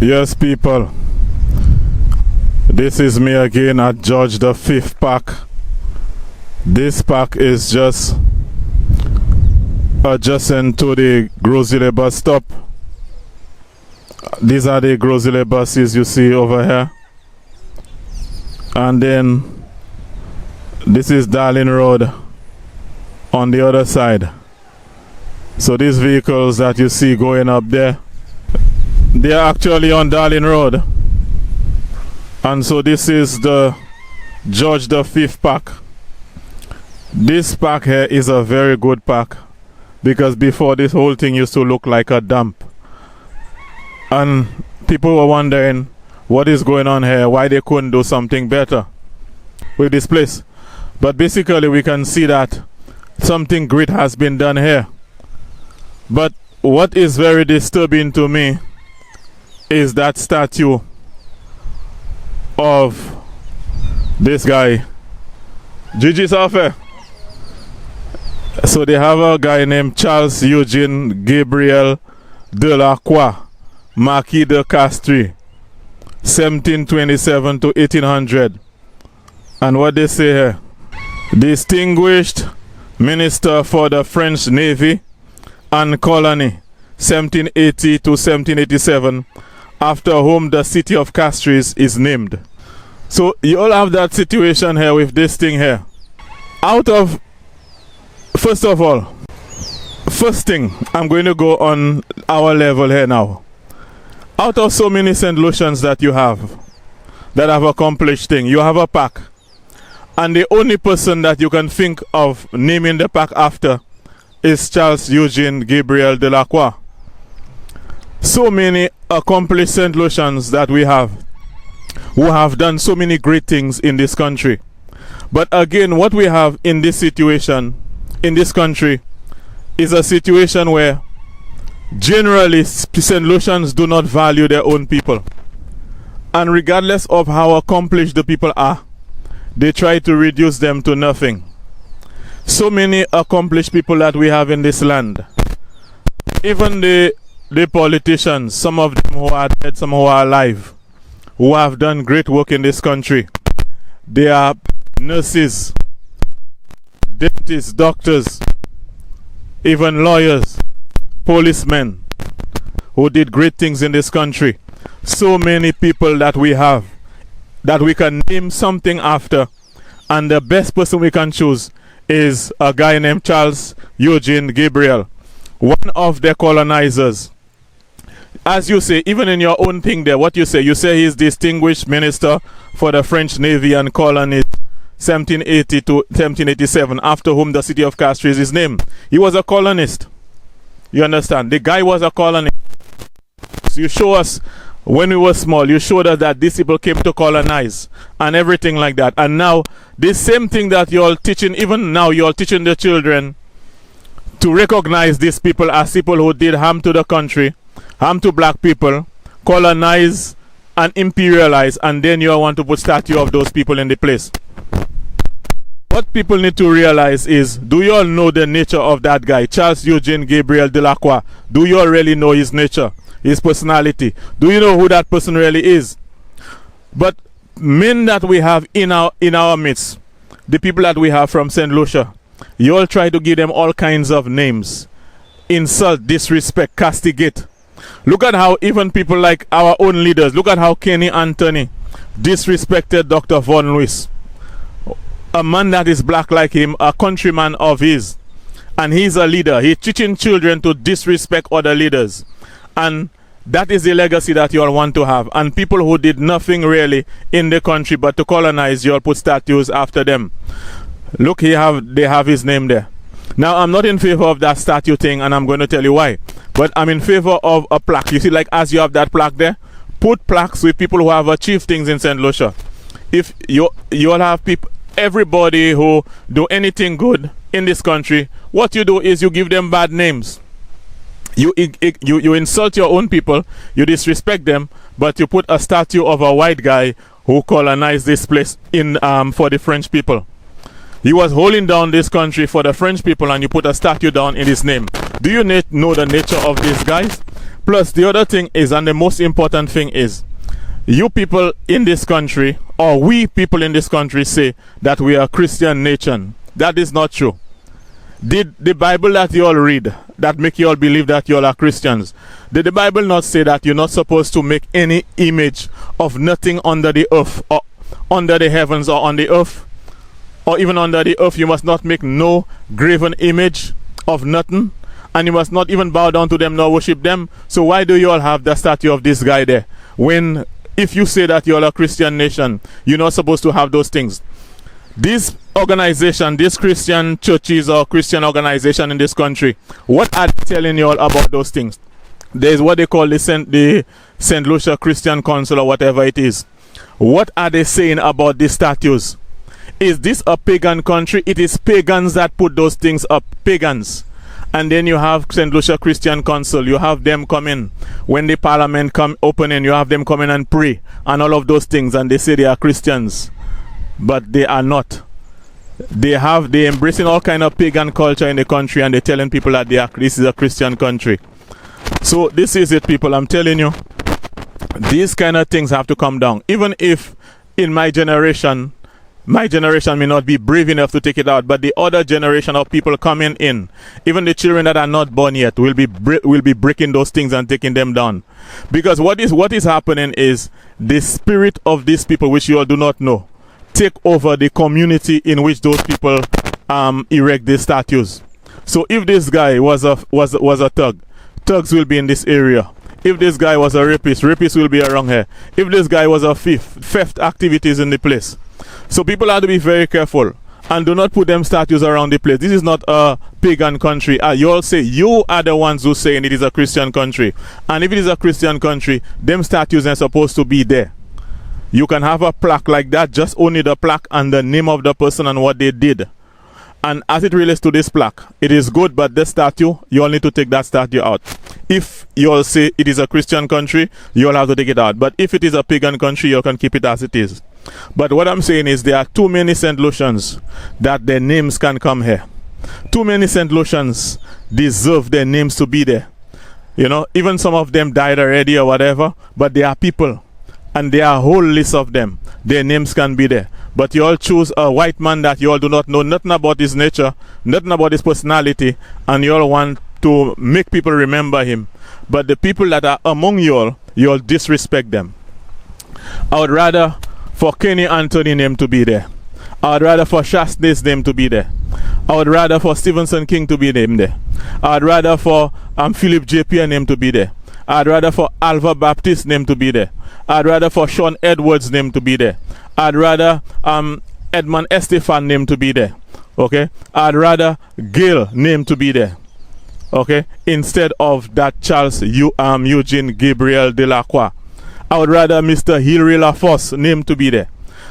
Yes, people. This is me again at George the 5th Park. This park is just adjacent to the Grosile bus stop. These are the Grosile buses you see over here. And then this is Darling Road on the other side. So these vehicles that you see going up there, they are actually on Darling Road. And so this is the George the 5th Park. This park here is a very good park, because before this whole thing used to look like a dump. And people were wondering what is going on here, why they couldn't do something better with this place. But basically we can see that something great has been done here. But what is very disturbing to me is that statue of this guy, Gigi Safe. So they have a guy named Charles Eugene Gabriel Delacroix, Marquis de Castries, 1727 to 1800. And what they say here: distinguished minister for the French Navy and Colony, 1780 to 1787, after whom the city of Castries is named. So you all have that situation here with this thing here. First of all, first thing, I'm going to go on our level here now. Out of so many St. Lucians that you have, that have accomplished things, you have a pack. And the only person that you can think of naming the pack after is Charles Eugene Gabriel Delacroix. So many accomplished St. Lucians that we have, who have done so many great things in this country. But again, what we have in this situation, in this country, is a situation where generally St. Lucians do not value their own people. And regardless of how accomplished the people are, they try to reduce them to nothing. So many accomplished people that we have in this land, even the politicians, some of them who are dead, some who are alive, who have done great work in this country. They are nurses, dentists, doctors, even lawyers, policemen, who did great things in this country. So many people that we have, that we can name something after, and the best person we can choose is a guy named Charles Eugene Gabriel, one of the colonizers. As you say, even in your own thing there, what you say he's distinguished minister for the French Navy and Colonies, 1780 to 1787, after whom the city of Castries is named. He was a colonist. You understand? The guy was a colonist. So you show us, when we were small, you showed us that these people came to colonize and everything like that. And now, this same thing that you're teaching, even now you're teaching the children to recognize these people as people who did harm to the country, harm to black people, colonize and imperialize, and then you want to put statue of those people in the place. What people need to realize is, do you all know the nature of that guy, Charles Eugene Gabriel Delacroix? Do you all really know his nature, his personality? Do you know who that person really is? But men that we have in our midst, the people that we have from St. Lucia, you all try to give them all kinds of names. Insult, disrespect, castigate. Look at how even people like our own leaders, look at how Kenny Anthony disrespected Dr. Von Lewis. A man that is black like him, a countryman of his. And he's a leader. He's teaching children to disrespect other leaders. And that is the legacy that you all want to have. And people who did nothing really in the country but to colonize, you all put statues after them. Look, they have his name there. Now, I'm not in favor of that statue thing, and I'm going to tell you why. But I'm in favor of a plaque. You see, like as you have that plaque there, put plaques with people who have achieved things in St. Lucia. If you all have people, everybody who do anything good in this country, what you do is you give them bad names. You insult your own people, you disrespect them, but you put a statue of a white guy who colonized this place in for the French people. He was holding down this country for the French people, and you put a statue down in his name. Do you know the nature of these guys? Plus, the other thing is, and the most important thing is, you people in this country, or we people in this country, say that we are a Christian nation. That is not true. Did the Bible that you all read, that make you all believe that you all are Christians, did the Bible not say that you're not supposed to make any image of nothing under the earth, or under the heavens, or on the earth, or even under the earth? You must not make no graven image of nothing, and you must not even bow down to them nor worship them. So why do you all have the statue of this guy there? When, if you say that you all are a Christian nation, you're not supposed to have those things. This organization, these Christian churches or Christian organization in this country, what are they telling you all about those things? There's what they call the St. Lucia Christian Council or whatever it is. What are they saying about these statues? Is this a pagan country? It is pagans that put those things up. Pagans. And then you have St. Lucia Christian Council. You have them come in. When the parliament come opening, you have them come in and pray. And all of those things. And they say they are Christians. But they are not. They embracing all kind of pagan culture in the country. And they're telling people that this is a Christian country. So this is it, people. I'm telling you. These kind of things have to come down. Even if in my generation may not be brave enough to take it out, but the other generation of people coming in, even the children that are not born yet, will be breaking those things and taking them down. Because what is happening is the spirit of these people, which you all do not know, take over the community in which those people erect these statues. So if this guy was a thug, thugs will be in this area. If this guy was a rapist, rapists will be around here. If this guy was a thief, theft activities in the place. So people have to be very careful and do not put them statues around the place. This is not a pagan country. You all say you are the ones who saying it is a Christian country. And if it is a Christian country, them statues are supposed to be there. You can have a plaque like that, just only the plaque and the name of the person and what they did. And as it relates to this plaque, it is good, but this statue, you all need to take that statue out. If you all say it is a Christian country, you all have to take it out. But if it is a pagan country, you can keep it as it is. But what I'm saying is there are too many St. Lucians that their names can come here. Too many St. Lucians deserve their names to be there. You know, even some of them died already or whatever, but they are people. And there are a whole list of them. Their names can be there. But you all choose a white man that you all do not know nothing about his nature, nothing about his personality, and you all want to make people remember him. But the people that are among you all disrespect them. I would rather for Kenny Anthony name to be there. I would rather for Shastney's name to be there. I would rather for Stevenson King to be named there. I would rather for Philip J.P. name to be there. I'd rather for Alva Baptist name to be there. I'd rather for Sean Edwards name to be there. I'd rather Edmund Estefan name to be there. Okay? I'd rather Gail name to be there. Okay? Instead of that Charles Eugene Gabriel Delacroix. I would rather Mr. Hilary LaFosse name to be there.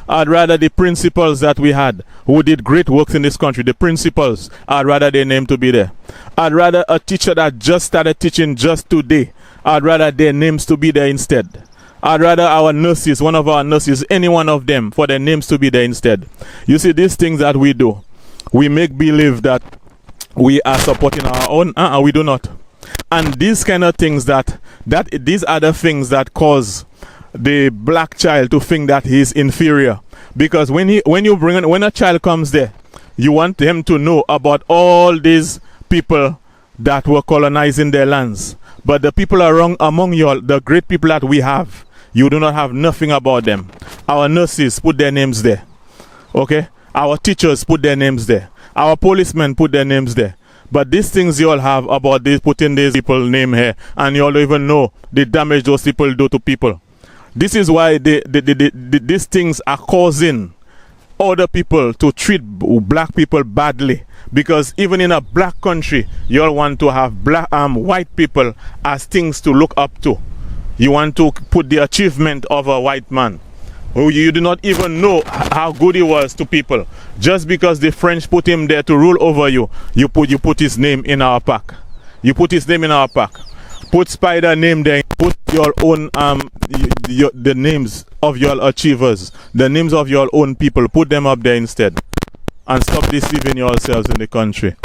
I'd rather the principals that we had who did great works in this country, the principals, I'd rather their name to be there. I'd rather a teacher that just started teaching just today, I'd rather their names to be there instead. I'd rather our nurses, one of our nurses, any one of them, for their names to be there instead. You see, these things that we do, we make believe that we are supporting our own. We do not. And these kind of things these are the things that cause the black child to think that he is inferior. Because when a child comes there, you want them to know about all these people that were colonizing their lands. But the people among you all, the great people that we have, you do not have nothing about them. Our nurses put their names there. Okay? Our teachers put their names there. Our policemen put their names there. But these things you all have about putting these people name here, and you all don't even know the damage those people do to people. This is why these things are causing other people to treat black people badly. Because even in a black country, you all want to have white people as things to look up to. You want to put the achievement of a white man who you do not even know how good he was to people. Just because the French put him there to rule over you, you put his name in our pack. You put his name in our pack. Put Spider name there. Put your own the names of your achievers, the names of your own people. Put them up there instead, and stop deceiving yourselves in the country.